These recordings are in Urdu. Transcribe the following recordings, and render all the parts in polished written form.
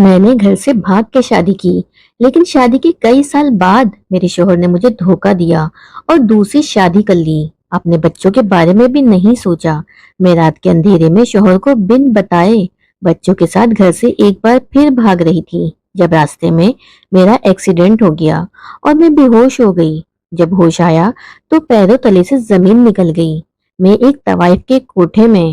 میں نے گھر سے بھاگ کے شادی کی، لیکن شادی کے کئی سال بعد میرے شوہر نے مجھے دھوکا دیا اور دوسری شادی کر لی۔ اپنے بچوں کے بارے میں بھی نہیں سوچا۔ میں رات کے اندھیرے میں شوہر کو بن بتائے بچوں کے ساتھ گھر سے ایک بار پھر بھاگ رہی تھی، جب راستے میں میرا ایکسیڈنٹ ہو گیا اور میں بے ہوش ہو گئی۔ جب ہوش آیا تو پیروں تلے سے زمین نکل گئی۔ میں ایک طوائف کے کوٹھے میں۔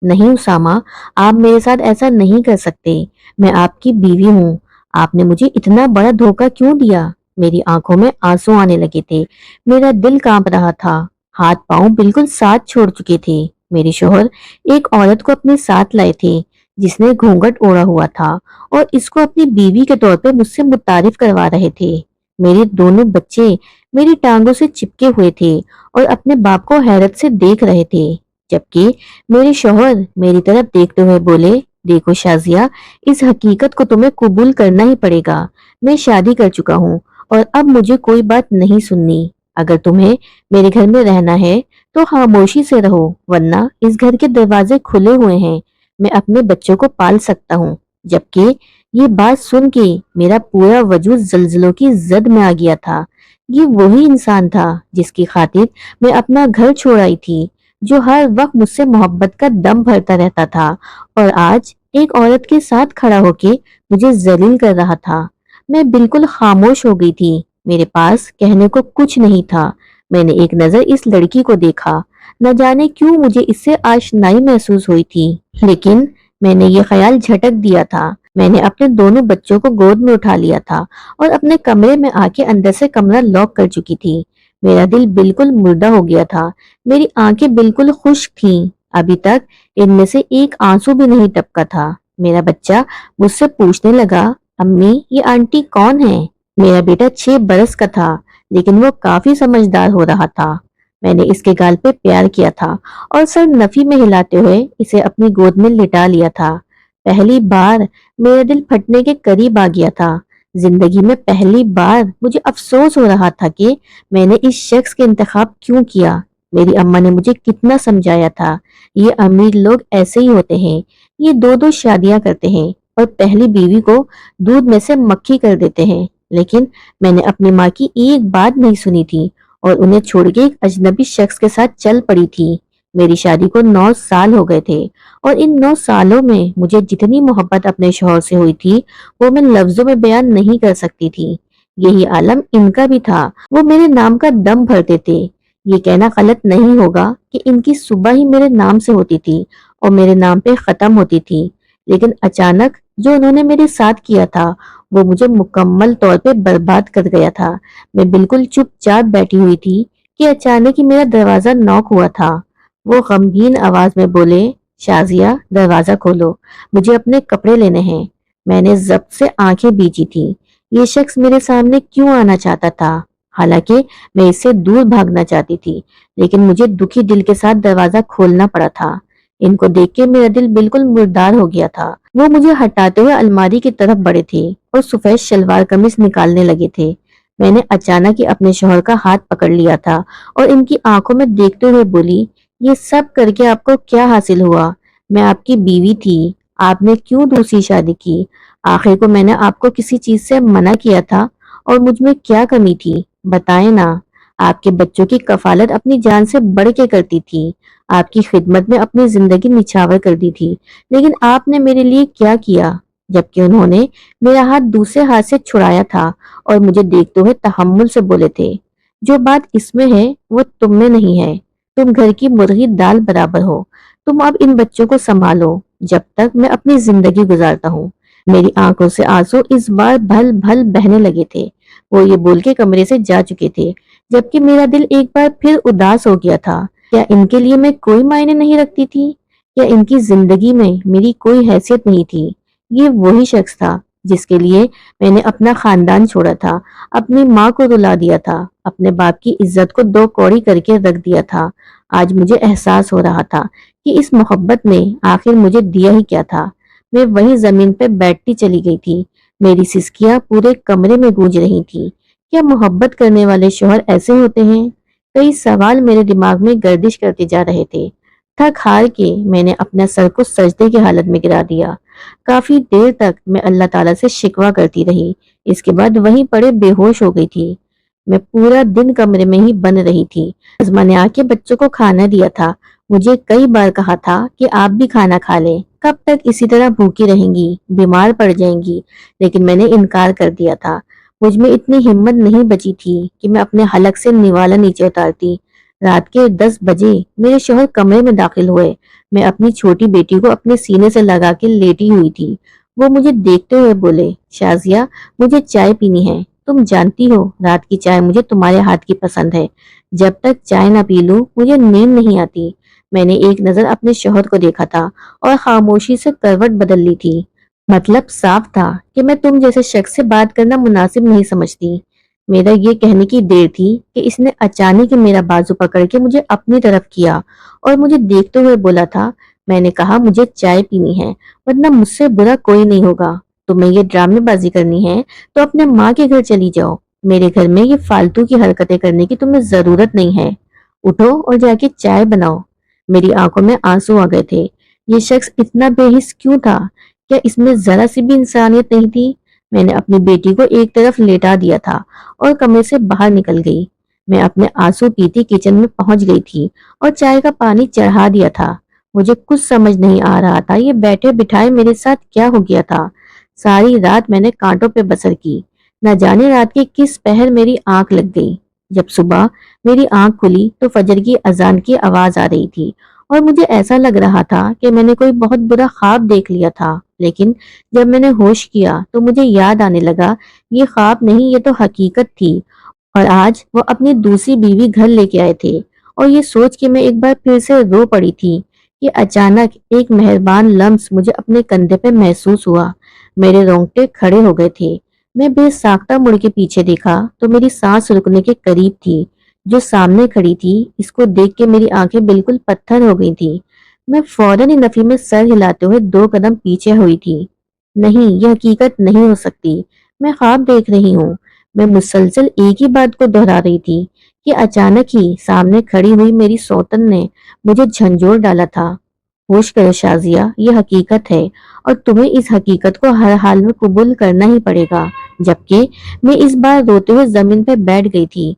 نہیں اسامہ، آپ میرے ساتھ ایسا نہیں کر سکتے۔ میں آپ کی بیوی ہوں۔ آپ نے مجھے اتنا بڑا دھوکا کیوں دیا؟ میری آنکھوں میں آنسو آنے لگے تھے، میرا دل کانپ رہا تھا، ہاتھ پاؤں بالکل ساتھ چھوڑ چکے تھے۔ میرے شوہر ایک عورت کو اپنے ساتھ لائے تھے جس نے گھونگھٹ اوڑا ہوا تھا اور اس کو اپنی بیوی کے طور پہ مجھ سے متعارف کروا رہے تھے۔ میرے دونوں بچے میری ٹانگوں سے چپکے ہوئے تھے اور اپنے باپ کو حیرت سے دیکھ رہے تھے، جبکہ میرے شوہر میری طرف دیکھتے ہوئے بولے، دیکھو شازیہ، اس حقیقت کو تمہیں قبول کرنا ہی پڑے گا۔ میں شادی کر چکا ہوں اور اب مجھے کوئی بات نہیں سننی۔ اگر تمہیں میرے گھر میں رہنا ہے تو خاموشی سے رہو، ورنہ اس گھر کے دروازے کھلے ہوئے ہیں، میں اپنے بچوں کو پال سکتا ہوں۔ جبکہ یہ بات سن کے میرا پورا وجود زلزلوں کی زد میں آ گیا تھا۔ یہ وہی انسان تھا جس کی خاطر میں اپنا گھر چھوڑ آئی تھی، جو ہر وقت مجھ سے محبت کا دم بھرتا رہتا تھا اور آج ایک عورت کے ساتھ کھڑا ہو کے مجھے ذلیل کر رہا تھا۔ میں بالکل خاموش ہو گئی تھی، میرے پاس کہنے کو کچھ نہیں تھا۔ میں نے ایک نظر اس لڑکی کو دیکھا، نہ جانے کیوں مجھے اس سے آشنائی محسوس ہوئی تھی، لیکن میں نے یہ خیال جھٹک دیا تھا۔ میں نے اپنے دونوں بچوں کو گود میں اٹھا لیا تھا اور اپنے کمرے میں آ کے اندر سے کمرہ لاک کر چکی تھی۔ میرا دل بالکل مردہ ہو گیا تھا، میری آنکھیں بالکل خشک تھیں، ابھی تک ان میں سے ایک آنسو بھی نہیں ٹپکا تھا۔ میرا بچہ مجھ سے پوچھنے لگا، امی یہ آنٹی کون ہے؟ میرا بیٹا 6 برس کا تھا، لیکن وہ کافی سمجھدار ہو رہا تھا۔ میں نے اس کے گال پہ پیار کیا تھا اور سر نفی میں ہلاتے ہوئے اسے اپنی گود میں لٹا لیا تھا۔ پہلی بار میرا دل پھٹنے کے قریب آ گیا تھا۔ زندگی میں پہلی بار مجھے افسوس ہو رہا تھا کہ میں نے اس شخص کے انتخاب کیوں کیا۔ میری اماں نے مجھے کتنا سمجھایا تھا، یہ امیر لوگ ایسے ہی ہوتے ہیں، یہ 2 شادیاں کرتے ہیں اور پہلی بیوی کو دودھ میں سے مکھی کر دیتے ہیں۔ لیکن میں نے اپنی ماں کی ایک بات نہیں سنی تھی اور انہیں چھوڑ کے ایک اجنبی شخص کے ساتھ چل پڑی تھی۔ میری شادی کو 9 سال ہو گئے تھے اور ان 9 سالوں میں مجھے جتنی محبت اپنے شوہر سے ہوئی تھی وہ میں لفظوں میں بیان نہیں کر سکتی تھی۔ یہی عالم ان کا بھی تھا، وہ میرے نام کا دم بھرتے تھے۔ یہ کہنا غلط نہیں ہوگا کہ ان کی صبح ہی میرے نام سے ہوتی تھی اور میرے نام پہ ختم ہوتی تھی، لیکن اچانک جو انہوں نے میرے ساتھ کیا تھا وہ مجھے مکمل طور پہ برباد کر گیا تھا۔ میں بالکل چپ چاپ بیٹھی ہوئی تھی کہ اچانک ہی میرا دروازہ ناک ہوا تھا۔ وہ غمگین آواز میں بولے، شازیہ دروازہ کھولو، مجھے اپنے کپڑے لینے ہیں۔ میں نے ضبط سے آنکھیں بیچی تھی، یہ شخص میرے سامنے کیوں آنا چاہتا تھا؟ حالانکہ میں اس سے دور بھاگنا چاہتی تھی، لیکن مجھے دکھی دل کے ساتھ دروازہ کھولنا پڑا تھا۔ ان کو دیکھ کے میرا دل بالکل مردار ہو گیا تھا۔ وہ مجھے ہٹاتے ہوئے الماری کی طرف بڑھے تھے اور سفید شلوار قمیص نکالنے لگے تھے۔ میں نے اچانک ہی اپنے شوہر کا ہاتھ پکڑ لیا تھا اور ان کی آنکھوں میں دیکھتے ہوئے بولی، یہ سب کر کے آپ کو کیا حاصل ہوا؟ میں آپ کی بیوی تھی، آپ نے کیوں دوسری شادی کی؟ آخر کو میں نے آپ کو کسی چیز سے منع کیا تھا اور مجھ میں کیا کمی تھی؟ بتائیں نا۔ آپ کے بچوں کی کفالت اپنی جان سے بڑھ کے کرتی تھی، آپ کی خدمت میں اپنی زندگی نچھاور کر دی تھی، لیکن آپ نے میرے لیے کیا کیا؟ جبکہ انہوں نے میرا ہاتھ دوسرے ہاتھ سے چھڑایا تھا اور مجھے دیکھتے ہوئے تحمل سے بولے تھے، جو بات اس میں ہے وہ تم میں نہیں ہے، تم گھر کی مرغی دال برابر ہو، تم اب ان بچوں کو سنبھالو جب تک میں اپنی زندگی گزارتا ہوں۔ میری آنکھوں سے آنسو اس بار بھل بھل بہنے لگے تھے۔ وہ یہ بول کے کمرے سے جا چکے تھے، جبکہ میرا دل ایک بار پھر اداس ہو گیا تھا۔ کیا ان کے لیے میں کوئی معنی نہیں رکھتی تھی؟ کیا ان کی زندگی میں میری کوئی حیثیت نہیں تھی؟ یہ وہی شخص تھا جس کے لیے میں نے اپنا خاندان چھوڑا تھا، اپنی ماں کو رلا دیا تھا، اپنے باپ کی عزت کو 2 کوڑی کر کے رکھ دیا تھا۔ آج مجھے احساس ہو رہا تھا کہ اس محبت نے آخر مجھے دیا ہی کیا تھا۔ میں وہیں زمین پہ بیٹھتی چلی گئی تھی، میری سسکیاں پورے کمرے میں گونج رہی تھی۔ کیا محبت کرنے والے شوہر ایسے ہوتے ہیں؟ کئی سوال میرے دماغ میں گردش کرتے جا رہے تھے۔ تھک ہار کے میں نے اپنا سر کو سجدے کی حالت میں گرا دیا۔ کافی دیر تک میں اللہ تعالیٰ سے شکوہ کرتی رہی، اس کے بعد وہیں پڑے بے ہوش ہو گئی تھی۔ میں پورا دن کمرے میں ہی بن رہی تھی۔ نظمہ نے آ کے بچوں کو کھانا دیا تھا، مجھے کئی بار کہا تھا کہ آپ بھی کھانا کھا لیں، کب تک اسی طرح بھوکی رہیں گی، بیمار پڑ جائیں گی، لیکن میں نے انکار کر دیا تھا۔ مجھ میں اتنی ہمت نہیں بچی تھی کہ میں اپنے حلق سے نوالا نیچے اتارتی۔ رات کے 10 بجے میرے شوہر کمرے میں داخل ہوئے۔ میں اپنی چھوٹی بیٹی کو اپنے سینے سے لگا کے لیٹی ہوئی تھی۔ وہ مجھے دیکھتے ہوئے بولے، شازیہ مجھے چائے پینی ہے، تم جانتی ہو رات کی چائے مجھے تمہارے ہاتھ کی پسند ہے، جب تک چائے نہ پی لوں مجھے نیند نہیں آتی۔ میں نے ایک نظر اپنے شوہر کو دیکھا تھا اور خاموشی سے کروٹ بدل لی تھی۔ مطلب صاف تھا کہ میں تم جیسے شخص سے بات کرنا مناسب نہیں سمجھتی۔ میرا یہ کہنے کی دیر تھی کہ اس نے اچانک میرا بازو پکڑ کے مجھے اپنی طرف کیا اور مجھے دیکھتے ہوئے بولا تھا، میں نے کہا مجھے چائے پینی ہے، ورنہ مجھ سے برا کوئی نہیں ہوگا۔ تمہیں یہ ڈرامے بازی کرنی ہے تو اپنے ماں کے گھر چلی جاؤ، میرے گھر میں یہ فالتو کی حرکتیں کرنے کی تمہیں ضرورت نہیں ہے۔ اٹھو اور جا کے چائے بناؤ۔ میری آنکھوں میں آنسو آ گئے تھے۔ یہ شخص اتنا بے حس کیوں تھا؟ کیا اس میں ذرا سی بھی انسانیت نہیں تھی؟ میں نے اپنی بیٹی کو ایک طرف لیٹا دیا تھا اور کمرے سے باہر نکل گئی۔ میں اپنے آنسو پیتی کچن میں پہنچ گئی تھی اور چائے کا پانی چڑھا دیا تھا۔ مجھے کچھ سمجھ نہیں آ رہا تھا یہ بیٹھے بٹھائے میرے ساتھ کیا ہو گیا تھا۔ ساری رات میں نے کانٹوں پہ بسر کی، نہ جانے رات کے کس پہر میری آنکھ لگ گئی۔ جب صبح میری آنکھ کھلی تو فجر کی اذان کی آواز آ رہی تھی اور مجھے ایسا لگ رہا تھا کہ میں نے کوئی بہت برا خواب دیکھ لیا تھا، لیکن جب میں نے ہوش کیا تو مجھے یاد آنے لگا یہ خواب نہیں، یہ تو حقیقت تھی، اور آج وہ اپنی دوسری بیوی گھر لے کے آئے تھے۔ اور یہ سوچ کے میں ایک بار پھر سے رو پڑی تھی کہ اچانک ایک مہربان لمس مجھے اپنے کندھے پہ محسوس ہوا۔ میرے رونگٹے کھڑے ہو گئے تھے۔ میں بے ساختہ مڑ کے پیچھے دیکھا تو میری سانس رکنے کے قریب تھی۔ جو سامنے کھڑی تھی اس کو دیکھ کے میری آنکھیں بالکل پتھر ہو گئی تھی۔ میں فوراً ہی نفی میں سر ہلاتے ہوئے 2 قدم پیچھے ہوئی تھی۔ نہیں، یہ حقیقت نہیں ہو سکتی، میں خواب دیکھ رہی ہوں۔ میں مسلسل ایک ہی بات کو دہرا رہی تھی کہ اچانک ہی سامنے کھڑی ہوئی میری سوتن نے مجھے جھنجھوڑ ڈالا تھا۔ ہوش کرو شازیہ، یہ حقیقت ہے اور تمہیں اس حقیقت کو ہر حال میں قبول کرنا ہی پڑے گا۔ جبکہ میں اس بار روتے ہوئے زمین پہ بیٹھ گئی تھی۔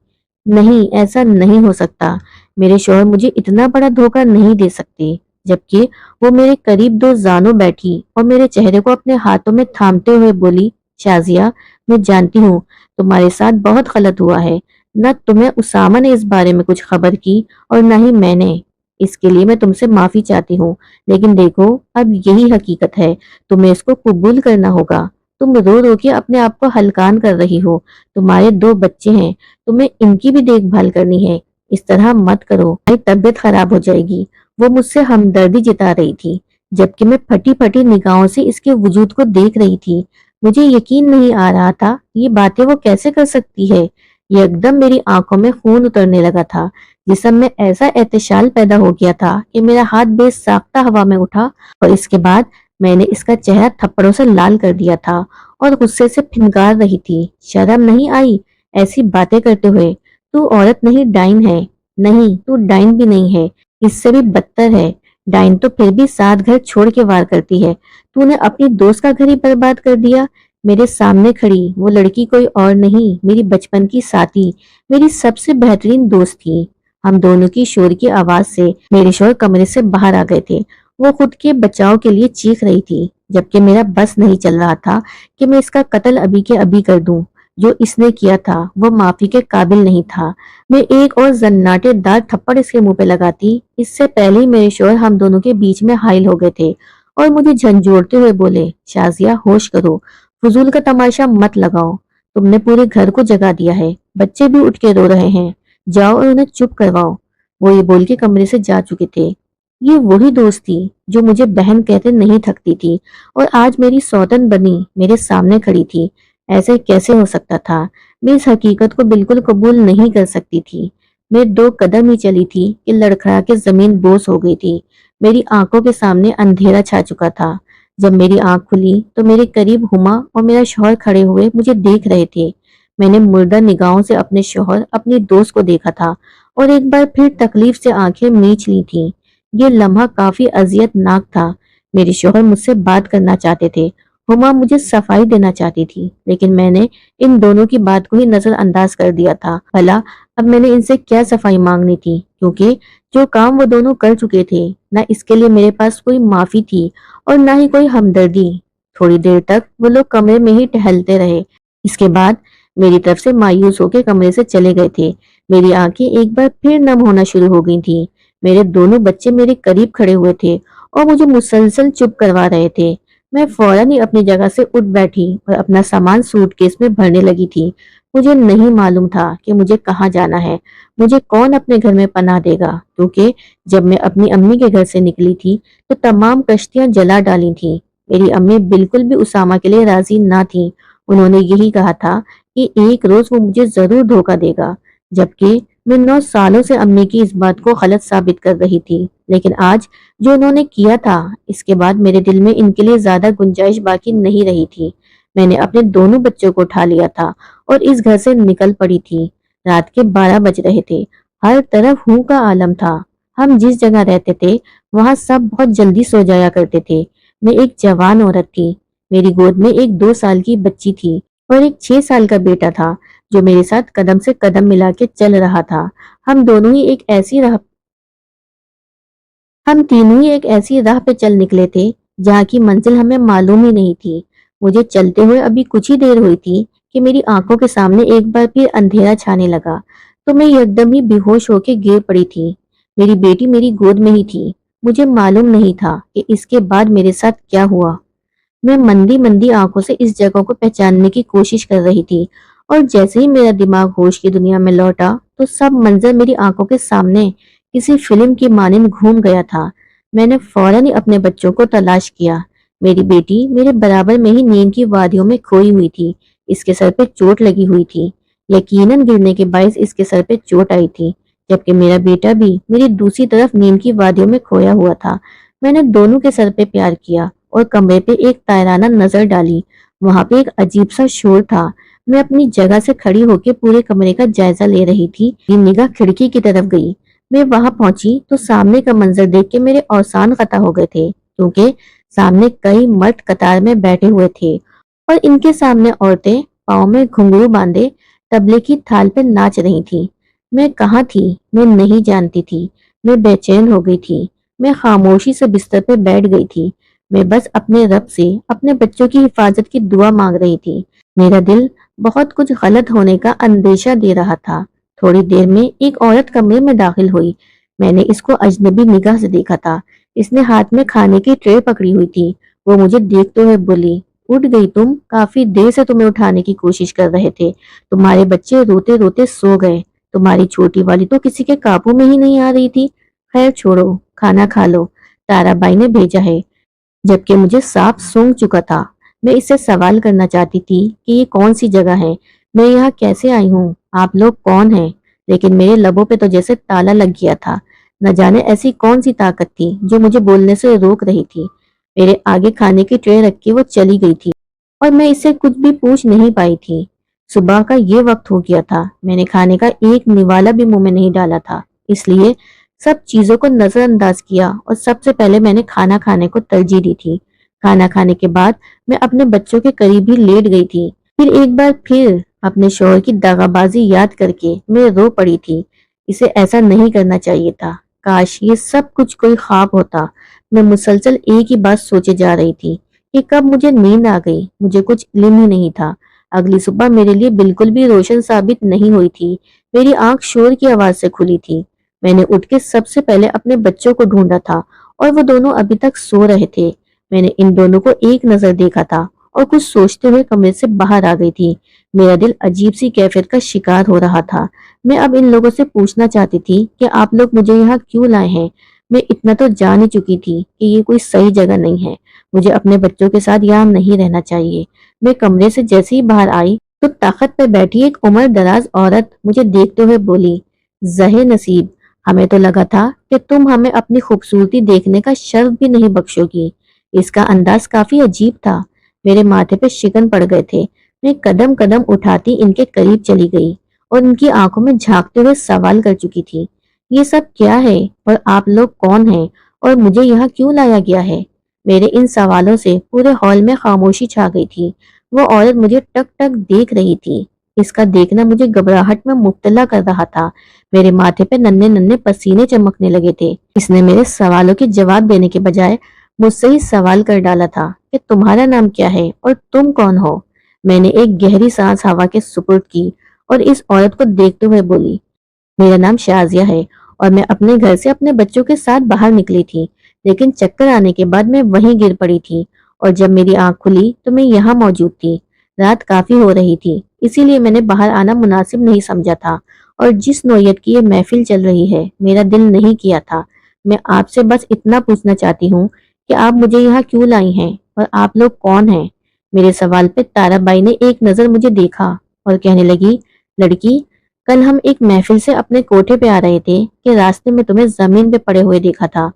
نہیں، ایسا نہیں ہو سکتا، میرے شوہر مجھے اتنا بڑا دھوکہ نہیں دے سکتے۔ جبکہ وہ میرے قریب 2 زانوں بیٹھی اور میرے چہرے کو اپنے ہاتھوں میں تھامتے ہوئے بولی، شازیہ میں جانتی ہوں تمہارے ساتھ بہت غلط ہوا ہے، نہ تمہیں اسامہ نے اس بارے میں کچھ خبر کی اور نہ ہی میں نے، اس کے لیے میں تم سے معافی چاہتی ہوں، لیکن دیکھو اب یہی حقیقت ہے، تمہیں اس کو قبول کرنا ہوگا۔ تم رو رو کے اپنے آپ کو ہلکان کر رہی ہو، تمہارے 2 بچے ہیں، تمہیں ان کی بھی دیکھ بھال کرنی ہے، اس طرح مت کرو، میری طبیعت خراب ہو جائے گی۔ وہ مجھ سے ہمدردی جتا رہی تھی، جبکہ میں پھٹی پھٹی نگاہوں سے اس کے وجود کو دیکھ رہی تھی۔ مجھے یقین نہیں آ رہا تھا یہ باتیں وہ کیسے کر سکتی ہے۔ ایک دم میری آنکھوں میں خون اترنے لگا تھا، جسم میں ایسا احتشال پیدا ہو گیا تھا کہ میرا ہاتھ بے ساختہ ہوا میں اٹھا اور اس کے بعد میں نے اس کا چہرہ تھپڑوں سے لال کر دیا تھا اور غصے سے پھنکار رہی تھی۔ شرم نہیں آئی ایسی باتیں کرتے ہوئے؟ تو عورت نہیں ڈائن ہے۔ نہیں، تو ڈائن بھی نہیں ہے، اس سے بھی بدتر ہے۔ ڈائن تو پھر بھی 7 گھر چھوڑ کے وار کرتی ہے، تو نے اپنی دوست کا گھر ہی برباد کر دیا۔ میرے سامنے کھڑی وہ لڑکی کوئی اور نہیں، میری بچپن کی ساتھی، میری سب سے بہترین دوست تھی۔ ہم دونوں کی شور کی آواز سے میرے شوہر کمرے سے باہر آ گئے تھے۔ وہ خود کے بچاؤ کے لیے چیخ رہی تھی، جبکہ میرا بس نہیں چل رہا تھا کہ میں اس کا قتل ابھی کے ابھی کر دوں۔ جو اس نے کیا تھا وہ معافی کے قابل نہیں تھا۔ میں ایک اور زناٹے دار تھپڑ اس کے منہ پہ لگاتی، اس سے پہلے ہی میرے شوہر ہم دونوں کے بیچ میں حائل ہو گئے تھے اور مجھے جھنجھوڑتے ہوئے بولے، شازیہ ہوش کرو، فضول کا تماشا مت لگاؤ، تم نے پورے گھر کو جگا دیا ہے، بچے بھی اٹھ کے رو رہے ہیں، جاؤ اور انہیں چپ کرواؤ۔ وہ یہ بول کے کمرے سے جا چکے تھے۔ یہ وہی دوست تھی جو مجھے بہن کہتے نہیں تھکتی تھی اور آج میری سوتن بنی میرے سامنے کھڑی تھی۔ ایسے کیسے ہو سکتا تھا؟ میں اس حقیقت کو بالکل قبول نہیں کر سکتی تھی۔ میں 2 قدم ہی چلی تھی کہ لڑکھڑا کے زمین بوس ہو گئی تھی۔ میری آنکھوں کے سامنے اندھیرا چھا چکا تھا۔ جب میری آنکھ کھلی تو میرے قریب ہما اور میرا شوہر کھڑے ہوئے مجھے دیکھ رہے تھے۔ میں نے مردہ نگاہوں سے اپنے شوہر، اپنی دوست کو دیکھا تھا اور ایک بار پھر تکلیف سے آنکھیں میچ لی تھیں۔ یہ لمحہ کافی اذیت ناک تھا۔ میرے شوہر مجھ سے بات کرنا چاہتے تھے، ہما مجھے صفائی دینا چاہتی تھی، لیکن میں نے ان دونوں کی بات کو ہی نظر انداز کر دیا تھا۔ بھلا اب میں نے ان سے کیا صفائی مانگنی تھی، کیونکہ جو کام وہ دونوں کر چکے تھے، نہ اس کے لیے میرے پاس کوئی معافی تھی اور نہ ہی کوئی ہمدردی۔ تھوڑی دیر تک وہ لوگ کمرے میں ہی ٹہلتے رہے، اس کے بعد میری طرف سے مایوس ہو کے کمرے سے چلے گئے تھے۔ میری آنکھیں ایک بار پھر نم ہونا شروع ہو گئی تھیں۔ میرے دونوں بچے میرے قریب کھڑے ہوئے تھے اور مجھے مسلسل چپ کروا رہے تھے۔ میں فوراً ہی اپنی جگہ سے اٹھ بیٹھی اور اپنا سامان سوٹ کیس میں بھرنے لگی تھی۔ مجھے نہیں معلوم تھا کہ مجھے کہاں جانا ہے، مجھے کون اپنے گھر میں پناہ دے گا، کیونکہ جب میں اپنی امی کے گھر سے نکلی تھی تو تمام کشتیاں جلا ڈالی تھیں۔ میری امی بالکل بھی اسامہ کے لیے راضی نہ تھی۔ انہوں نے یہی کہا تھا کہ ایک روز وہ مجھے ضرور دھوکہ دے گا، جبکہ میں 9 سالوں سے امی کی اس بات کو غلط ثابت کر رہی تھی۔ لیکن آج جو انہوں نے کیا تھا، اس کے بعد میرے دل میں ان کے لیے زیادہ گنجائش باقی نہیں رہی تھی۔ میں نے اپنے دونوں بچوں کو اٹھا لیا تھا اور اس گھر سے نکل پڑی تھی۔ رات کے 12 بج رہے تھے، ہر طرف ہوں کا عالم تھا۔ ہم جس جگہ رہتے تھے وہاں سب بہت جلدی سو جایا کرتے تھے۔ میں ایک جوان عورت تھی، میری گود میں ایک 2 سال کی بچی تھی اور ایک 6 سال کا بیٹا تھا جو میرے ساتھ قدم سے قدم ملا کے چل رہا تھا۔ ہم دونوں ہی ایک ایسی راہ ہم تینوں ہی ایک ایسی راہ پہ چل نکلے تھے جہاں کی منزل ہمیں معلوم ہی نہیں تھی۔ مجھے چلتے ہوئے ابھی کچھ ہی دیر ہوئی تھی کہ میری آنکھوں کے سامنے ایک بار پھر اندھیرا چھانے لگا تو میں یکدم ہی بے ہوش ہو کے گر پڑی تھی۔ میری بیٹی میری گود میں ہی تھی۔ مجھے معلوم نہیں تھا کہ اس کے بعد میرے ساتھ کیا ہوا۔ میں مندی مندی آنکھوں سے اس جگہ کو پہچاننے کی کوشش کر رہی تھی اور جیسے ہی میرا دماغ ہوش کی دنیا میں لوٹا تو سب منظر میری آنکھوں کے سامنے کسی فلم کی مانند گھوم گیا تھا۔ میں نے فوراً ہی اپنے بچوں کو تلاش کیا۔ میری بیٹی میرے برابر میں ہی نیند کی وادیوں میں کھوئی ہوئی تھی۔ اس کے سر پہ چوٹ لگی ہوئی تھی، یقیناً گرنے کے باعث اس کے سر پہ چوٹ آئی تھی، جبکہ میرا بیٹا بھی میری دوسری طرف نیند کی وادیوں میں کھویا ہوا تھا۔ میں نے دونوں کے سر پہ پیار کیا اور کمرے پہ ایک تائرانہ نظر ڈالی۔ وہاں پہ ایک عجیب سا شور تھا۔ میں اپنی جگہ سے کھڑی ہو کے پورے کمرے کا جائزہ لے رہی تھی۔ میری نگاہ کھڑکی کی طرف گئی۔ میں وہاں پہنچی تو سامنے کا منظر دیکھ کے میرے اوسان قطع ہو گئے تھے، کیونکہ سامنے کئی مرد قطار میں بیٹھے ہوئے تھے اور ان کے سامنے عورتیں پاؤں میں گھنگرو باندھے طبلے کی تھال پہ ناچ رہی تھی۔ میں کہاں تھی میں نہیں جانتی تھی۔ میں بے چین ہو گئی تھی۔ میں خاموشی سے بستر پہ بیٹھ گئی تھی۔ میں بس اپنے رب سے اپنے بچوں کی حفاظت کی دعا مانگ رہی تھی۔ میرا دل بہت کچھ غلط ہونے کا اندیشہ دے رہا تھا۔ تھوڑی دیر میں ایک عورت کمرے میں داخل ہوئی۔ میں نے اس کو اجنبی نگاہ سے دیکھا تھا۔ اس نے ہاتھ میں کھانے کی ٹرے پکڑی ہوئی تھی۔ وہ مجھے دیکھتے ہوئے بولی، اٹھ گئی تم؟ کافی دیر سے تمہیں اٹھانے کی کوشش کر رہے تھے۔ تمہارے بچے روتے روتے سو گئے۔ تمہاری چھوٹی والی تو کسی کے قابو میں ہی نہیں آ رہی تھی۔ خیر چھوڑو، کھانا کھا لو، تارا بائی نے بھیجا ہے۔ جبکہ مجھے صاف سونگ چکا تھا۔ میں اس سے سوال کرنا چاہتی تھی کہ یہ کون سی جگہ ہے، میں یہاں کیسے آئی ہوں، آپ لوگ کون ہیں، لیکن میرے لبوں پہ تو جیسے تالا لگ گیا تھا۔ نہ جانے ایسی کون سی طاقت تھی جو مجھے بولنے سے روک رہی تھی۔ میرے آگے کھانے کی ٹرے رکھ کے وہ چلی گئی تھی اور میں اس سے کچھ بھی پوچھ نہیں پائی تھی۔ صبح کا یہ وقت ہو گیا تھا۔ میں نے کھانے کا ایک نوالا بھی منہ میں نہیں ڈالا تھا، اس لیے سب چیزوں کو نظر انداز کیا اور سب سے پہلے میں نے کھانا کھانے کو ترجیح دی تھی۔ کھانا کھانے کے بعد میں اپنے بچوں کے قریب ہی لیٹ گئی تھی۔ پھر ایک بار پھر اپنے شوہر کی دغا بازی یاد کر کے میں رو پڑی تھی۔ اسے ایسا نہیں کرنا چاہیے تھا۔ کاش یہ سب کچھ کوئی خواب ہوتا۔ میں مسلسل ایک ہی بات سوچے جا رہی تھی کہ کب مجھے نیند آ گئی۔ مجھے کچھ علم ہی نہیں تھا۔ اگلی صبح میرے لیے بالکل بھی روشن ثابت نہیں ہوئی تھی۔ میری آنکھ شور کی آواز سے کھلی تھی۔ میں نے اٹھ کے سب سے پہلے اپنے بچوں کو ڈھونڈا تھا اور وہ دونوں ابھی تک سو رہے تھے۔ میں نے ان دونوں کو ایک نظر دیکھا تھا اور کچھ سوچتے ہوئے کمرے سے باہر آ گئی تھی۔ میرا دل عجیب سی کیفیت کا شکار ہو رہا تھا۔ میں اب ان لوگوں سے پوچھنا چاہتی تھی کہ آپ لوگ مجھے یہاں کیوں لائے ہیں۔ میں اتنا تو جان ہی چکی تھی کہ یہ کوئی صحیح جگہ نہیں ہے۔ مجھے اپنے بچوں کے ساتھ یہاں نہیں رہنا چاہیے۔ میں کمرے سے جیسے ہی باہر آئی تو تخت پہ بیٹھی ایک عمر دراز عورت مجھے دیکھتے ہوئے بولی، زہے نصیب، ہمیں تو لگا تھا کہ تم ہمیں اپنی خوبصورتی دیکھنے کا شرف بھی نہیں بخشو گی۔ اس کا انداز کافی عجیب تھا۔ میرے ماتھے پہ شکن پڑ گئے تھے۔ میں قدم قدم اٹھاتی ان کے قریب چلی گئی اور ان کی آنکھوں میں جھانکتے ہوئے سوال کر چکی تھی، یہ سب کیا ہے اور آپ لوگ کون ہیں اور مجھے یہاں کیوں لایا گیا ہے؟ میرے ان سوالوں سے پورے ہال میں خاموشی چھا گئی تھی۔ وہ عورت مجھے ٹک ٹک دیکھ رہی تھی۔ اس کا دیکھنا مجھے گھبراہٹ میں مبتلا کر رہا تھا۔ میرے ماتھے پہ ننھے ننھے پسینے چمکنے لگے تھے۔ اس نے میرے سوالوں کے جواب دینے کے بجائے مجھ سے ہی سوال کر ڈالا تھا کہ تمہارا نام کیا ہے اور تم کون ہو؟ میں نے ایک گہری سانس ہوا کے سپرد کی اور اس عورت کو دیکھتے ہوئے بولی، میرا نام شازیہ ہے اور میں اپنے گھر سے اپنے بچوں کے ساتھ باہر نکلی تھی، لیکن چکر آنے کے بعد میں وہیں گر پڑی تھی اور جب میری آنکھ کھلی تو میں یہاں موجود تھی۔ رات کافی ہو رہی تھی، اسی لیے میں نے باہر آنا مناسب نہیں سمجھا تھا، اور جس نوعیت کی یہ محفل چل رہی ہے میرا دل نہیں کیا تھا۔ میں آپ سے بس اتنا پوچھنا چاہتی ہوں کہ آپ مجھے یہاں کیوں لائی ہیں اور آپ لوگ کون ہیں؟ میرے سوال پہ تارا بائی نے ایک نظر مجھے دیکھا اور کہنے لگی، لڑکی، کل ہم ایک محفل سے اپنے کوٹھے پہ آ رہے تھے کہ راستے میں تمہیں زمین پہ پڑے ہوئے دیکھا تھا۔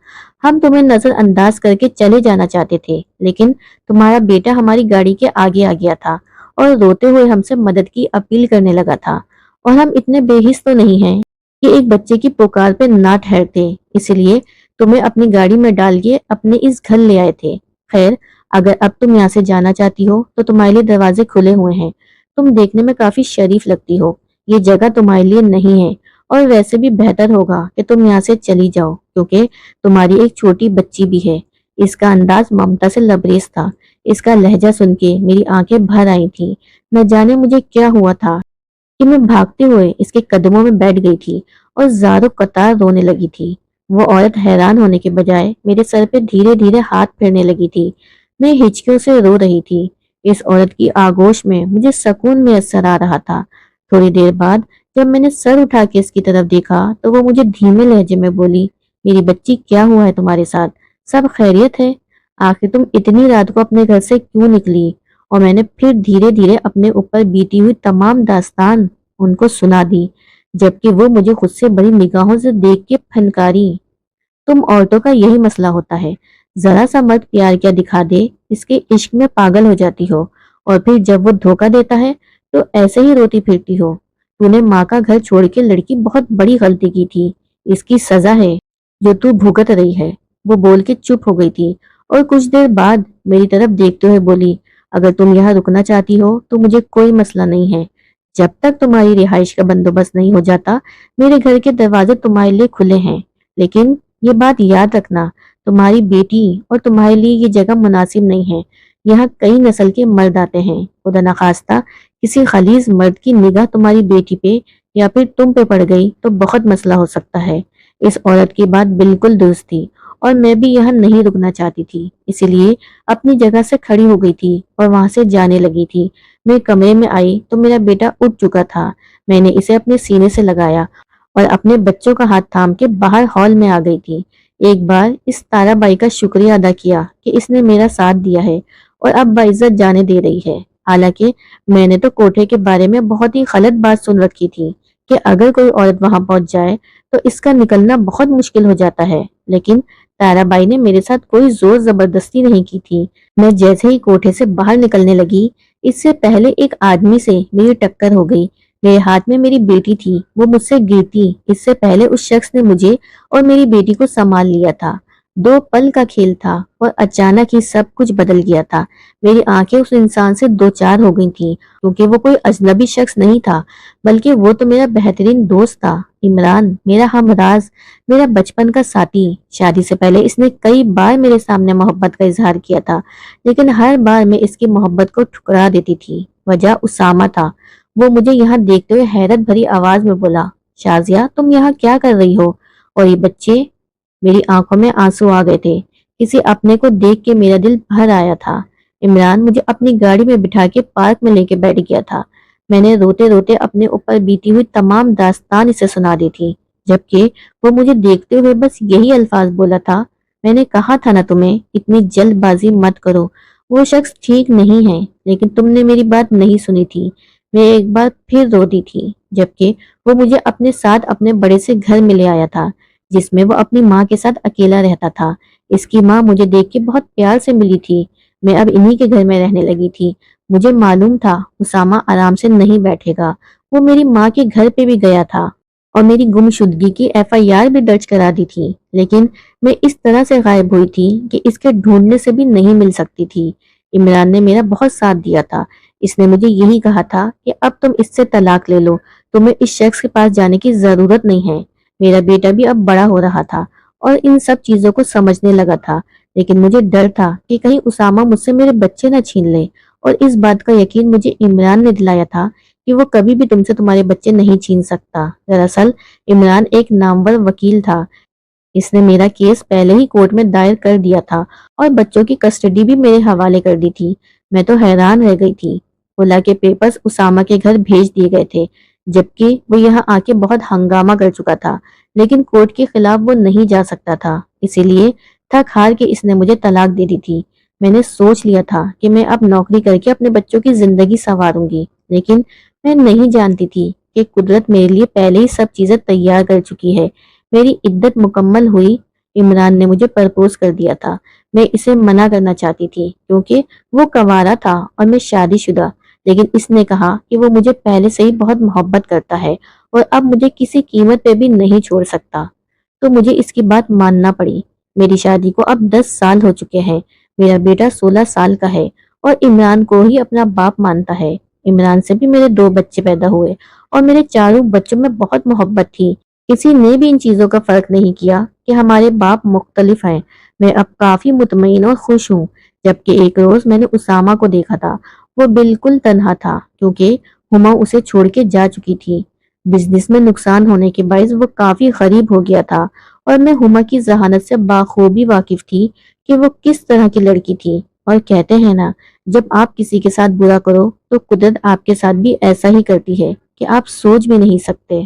ہم تمہیں نظر انداز کر کے چلے جانا چاہتے تھے، لیکن تمہارا بیٹا ہماری گاڑی کے آگے آ گیا تھا اور روتے ہوئے ہم سے مدد کی اپیل کرنے لگا تھا، اور ہم اتنے بے حس تو نہیں ہیں کہ ایک بچے کی پکار پہ نہ ٹھہرتے، اسی لیے تمہیں اپنی گاڑی میں ڈال کے اپنے اس گھر لے آئے تھے۔ خیر، اگر اب تم یہاں سے جانا چاہتی ہو تو تمہارے لیے دروازے کھلے ہوئے ہیں۔ تم دیکھنے میں کافی شریف لگتی ہو، یہ جگہ تمہارے لیے نہیں ہے، اور ویسے بھی بہتر ہوگا کہ تم یہاں سے چلی جاؤ کیونکہ تمہاری ایک چھوٹی بچی بھی ہے۔ اس کا انداز ممتا سے لبریز تھا۔ اس کا لہجہ سن کے میری آنکھیں بھر آئی تھیں۔ نہ جانے مجھے کیا ہوا تھا کہ میں بھاگتے ہوئے اس کے قدموں میں بیٹھ گئی تھی اور زاروں قطار رونے لگی تھی۔ وہ عورت حیران ہونے کے بجائے میرے سر پہ دھیرے دھیرے ہاتھ پھیرنے لگی تھی۔ میں ہچکیوں سے رو رہی تھی۔ اس عورت کی آغوش میں مجھے سکون میسر آ رہا تھا۔ تھوڑی دیر بعد جب میں نے سر اٹھا کے اس کی طرف دیکھا تو وہ مجھے دھیمے لہجے میں بولی، میری بچی، کیا ہوا ہے تمہارے ساتھ؟ سب خیریت ہے؟ آخر تم اتنی رات کو اپنے گھر سے کیوں نکلی؟ اور میں نے پھر دھیرے دھیرے اپنے اوپر بیتی ہوئی تمام داستان ان کو سنا دی، جبکہ وہ مجھے خود سے بڑی نگاہوں سے دیکھ کے پھنکاری، تم عورتوں کا یہی مسئلہ ہوتا ہے، ذرا سا مرد پیار کیا دکھا دے اس کے عشق میں پاگل ہو جاتی ہو، اور پھر جب وہ دھوکہ دیتا ہے تو ایسے ہی روتی پھرتی ہو۔ تو نے ماں کا گھر چھوڑ کے لڑکی بہت بڑی غلطی کی تھی، اس کی سزا ہے جو تو بھگت رہی ہے۔ وہ بول کے چپ ہو گئی تھی اور کچھ دیر بعد میری طرف دیکھتے ہوئے بولی، اگر تم یہاں رکنا چاہتی ہو تو مجھے کوئی مسئلہ نہیں ہے۔ جب تک تمہاری رہائش کا بندوبست نہیں ہو جاتا میرے گھر کے دروازے تمہارے لیے کھلے ہیں، لیکن یہ بات یاد رکھنا، تمہاری بیٹی اور تمہارے لیے یہ جگہ مناسب نہیں ہے۔ یہاں کئی نسل کے مرد آتے ہیں، خدا نخواستہ کسی خلیز مرد کی نگاہ تمہاری بیٹی پہ یا پھر تم پہ پڑ گئی تو بہت مسئلہ ہو سکتا ہے۔ اس عورت کی بات بالکل درست تھی اور میں بھی یہاں نہیں رکنا چاہتی تھی، اسی لیے اپنی جگہ سے کھڑی ہو گئی تھی اور وہاں سے جانے لگی تھی۔ میں کمرے میں آئی تو میرا بیٹا اٹھ چکا تھا۔ میں نے اسے اپنے سینے سے لگایا اور اپنے بچوں کا ہاتھ تھام کے باہر ہال میں آ گئی تھی۔ ایک بار اس تارا بائی کا شکریہ ادا کیا کہ اس نے میرا ساتھ دیا ہے اور اب باعزت جانے دے رہی ہے۔ حالانکہ میں نے تو کوٹھے کے بارے میں بہت ہی غلط بات سن رکھی تھی کہ اگر کوئی عورت وہاں پہنچ جائے تو اس کا نکلنا بہت مشکل ہو جاتا ہے، لیکن تارا بائی نے میرے ساتھ کوئی زور زبردستی نہیں کی تھی۔ میں جیسے ہی کوٹھے سے باہر نکلنے لگی، اس سے پہلے ایک آدمی سے میری ٹکر ہو گئی۔ میرے ہاتھ میں میری بیٹی تھی، وہ مجھ سے گرتی اس سے پہلے اس شخص نے مجھے اور میری بیٹی کو سنبھال لیا تھا۔ دو پل کا کھیل تھا اور اچانک ہی سب کچھ بدل گیا تھا۔ میری آنکھیں اس انسان سے دو چار ہو گئی تھیں کیونکہ وہ کوئی اجنبی شخص نہیں تھا، بلکہ وہ تو میرا بہترین دوست تھا، عمران، میرا ہمراز، میرا بچپن کا ساتھی۔ شادی سے پہلے اس نے کئی بار میرے سامنے محبت کا اظہار کیا تھا، لیکن ہر بار میں اس کی محبت کو ٹھکرا دیتی تھی۔ وجہ اسامہ تھا۔ وہ مجھے یہاں دیکھتے ہوئے حیرت بھری آواز میں بولا، شازیہ، تم یہاں کیا کر رہی ہو؟ اور یہ بچے؟ میری آنکھوں میں آنسو آ گئے تھے۔ کسی اپنے کو دیکھ کے میرا دل بھر آیا تھا۔ عمران مجھے اپنی گاڑی میں بٹھا کے پارک میں لے کے بیٹھ گیا تھا۔ میں نے روتے روتے اپنے اوپر بیتی ہوئی تمام داستان اسے سنا دی تھی، جبکہ وہ مجھے دیکھتے ہوئے بس یہی الفاظ بولا تھا، میں نے کہا تھا نا تمہیں اتنی جلد بازی مت کرو، وہ شخص ٹھیک نہیں ہے، لیکن تم نے میری بات نہیں سنی تھی۔ میں ایک بار پھر رو دی تھی، جبکہ وہ مجھے اپنے ساتھ اپنے بڑے سے گھر میں لے آیا تھا جس میں وہ اپنی ماں کے ساتھ اکیلا رہتا تھا۔ اس کی ماں مجھے دیکھ کے بہت پیار سے ملی تھی۔ میں اب انہی کے گھر میں رہنے لگی تھی۔ مجھے معلوم تھا اسامہ آرام سے نہیں بیٹھے گا۔ وہ میری ماں کے گھر پہ بھی گیا تھا اور میری گمشدگی کی FIR بھی درج کرا دی تھی، لیکن میں اس طرح سے غائب ہوئی تھی کہ اس کے ڈھونڈنے سے بھی نہیں مل سکتی تھی۔ عمران نے میرا بہت ساتھ دیا تھا۔ اس نے مجھے یہی کہا تھا کہ اب تم اس سے طلاق لے لو، تمہیں اس شخص کے پاس جانے کی ضرورت نہیں ہے۔ میرا بیٹا بھی اب بڑا ہو رہا تھا اور ان سب چیزوں کو سمجھنے لگا تھا، لیکن مجھے ڈر تھا کہ کہیں اسامہ مجھ سے میرے بچے نہ چھین لے، اور اس بات کا یقین مجھے عمران نے دلایا تھا کہ وہ کبھی بھی تم سے تمہارے بچے نہیں چھین سکتا۔ دراصل عمران ایک نامور وکیل تھا۔ اس نے میرا کیس پہلے ہی کورٹ میں دائر کر دیا تھا اور بچوں کی کسٹڈی بھی میرے حوالے کر دی تھی۔ میں تو حیران رہ گئی تھی۔ خلا کے پیپرز اسامہ کے گھر بھیج دیے گئے تھے، جبکہ وہ یہاں آ کے بہت ہنگامہ کر چکا تھا، لیکن کورٹ کے خلاف وہ نہیں جا سکتا تھا، اسی لیے تھک ہار کے اس نے مجھے طلاق دے دی تھی۔ میں نے سوچ لیا تھا کہ میں اب نوکری کر کے اپنے بچوں کی زندگی سنواروں گی، لیکن میں نہیں جانتی تھی کہ قدرت میرے لیے پہلے ہی سب چیزیں تیار کر چکی ہے۔ میری عدت مکمل ہوئی، عمران نے مجھے پرپوز کر دیا تھا۔ میں اسے منع کرنا چاہتی تھی کیونکہ وہ کنوارا تھا اور میں شادی شدہ، لیکن اس نے کہا کہ وہ مجھے پہلے سے ہی بہت محبت کرتا ہے اور اب مجھے کسی قیمت پہ بھی نہیں چھوڑ سکتا، تو مجھے اس کی بات ماننا پڑی۔ میری شادی کو اب 10 سال ہو چکے ہیں۔ میرا بیٹا 16 سال کا ہے اور عمران کو ہی اپنا باپ مانتا ہے۔ عمران سے بھی میرے 2 بچے پیدا ہوئے اور میرے چاروں بچوں میں بہت محبت تھی۔ کسی نے بھی ان چیزوں کا فرق نہیں کیا کہ ہمارے باپ مختلف ہیں۔ میں اب کافی مطمئن اور خوش ہوں۔ جبکہ ایک روز میں نے اسامہ کو دیکھا تھا۔ وہ بالکل تنہا تھا کیونکہ ہما اسے چھوڑ کے جا چکی تھی۔ بزنس میں نقصان ہونے کے باعث وہ کافی غریب ہو گیا تھا اور میں ہما کی ذہانت سے بخوبی واقف تھی کہ وہ کس طرح کی لڑکی تھی۔ اور کہتے ہیں نا، جب آپ کسی کے ساتھ برا کرو تو قدرت آپ کے ساتھ بھی ایسا ہی کرتی ہے کہ آپ سوچ بھی نہیں سکتے۔